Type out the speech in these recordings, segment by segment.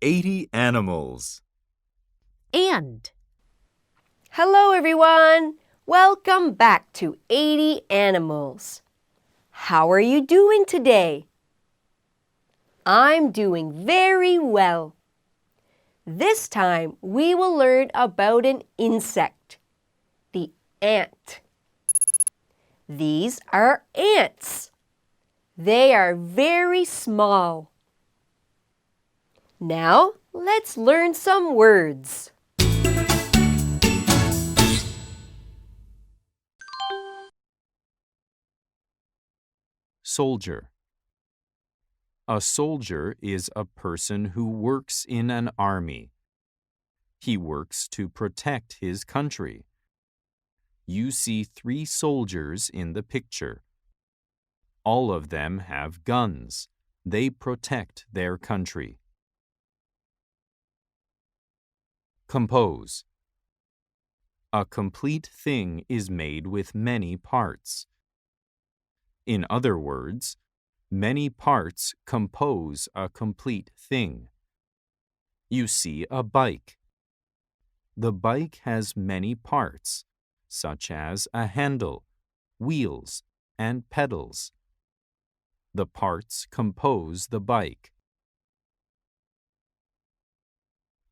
80 animals. And. Hello, everyone. Welcome back to 80 Animals. How are you doing today? I'm doing very well. This time we will learn about an insect, the ant. These are ants. They are very small. Now let's learn some words. Soldier. A soldier is a person who works in an army. He works to protect his country. You see 3 soldiers in the picture. All of them have guns. They protect their country. Compose. A complete thing is made with many parts. In other words, many parts compose a complete thing. You see a bike. The bike has many parts, such as a handle, wheels, and pedals. The parts compose the bike.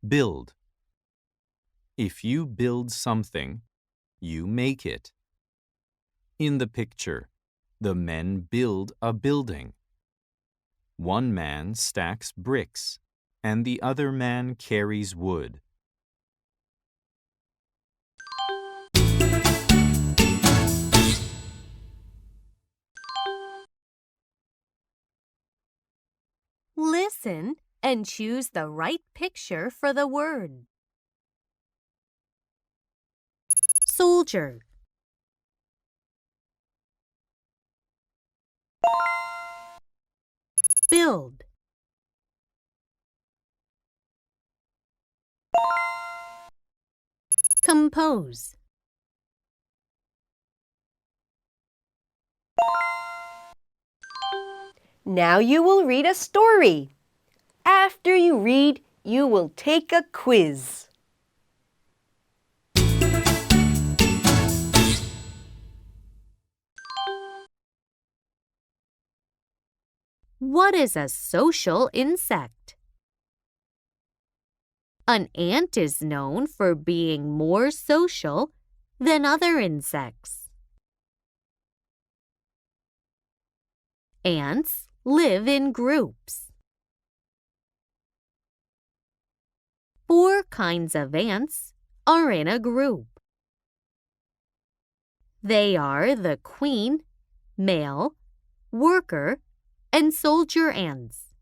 Build. If you build something, you make it. In the picture, the men build a building. One man stacks bricks, and the other man carries wood. Listen and choose the right picture for the word. Soldier. Build. Compose. Now you will read a story. After you read, you will take a quiz. What is a social insect? An ant is known for being more social than other insects. Ants live in groups. 4 kinds of ants are in a group. They are the queen, male, worker, and soldier ants.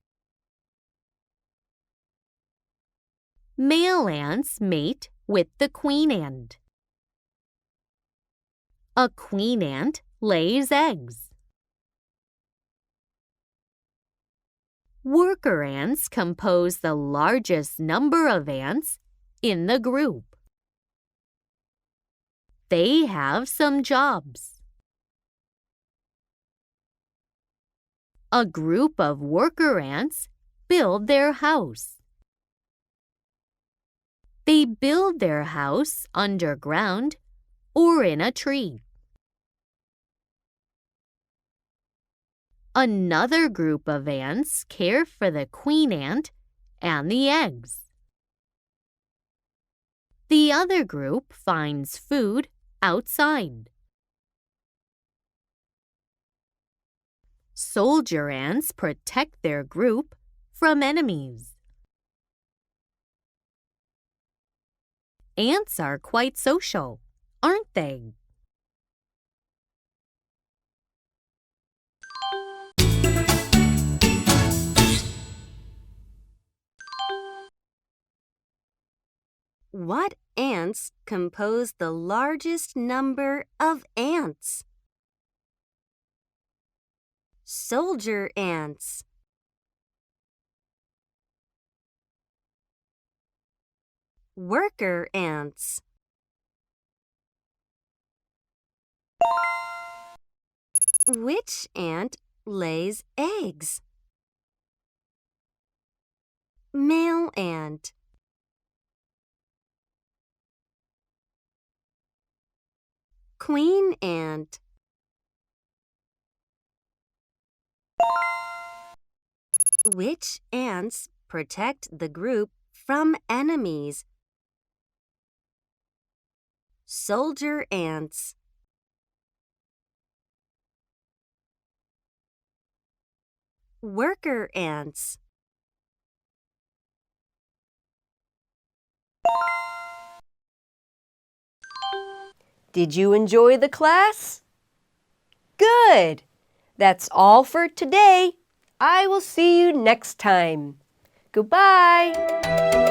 Male ants mate with the queen ant. A queen ant lays eggs. Worker ants compose the largest number of ants in the group. They have some jobs. A group of worker ants build their house. They build their house underground or in a tree. Another group of ants care for the queen ant and the eggs. The other group finds food outside. Soldier ants protect their group from enemies. Ants are quite social, aren't they? What ants compose the largest number of ants? Soldier ants. Worker ants. Which ant lays eggs? Male ant. Queen ant. Which ants protect the group from enemies? Soldier ants. Worker ants. Did you enjoy the class? Good! That's all for today. I will see you next time. Goodbye!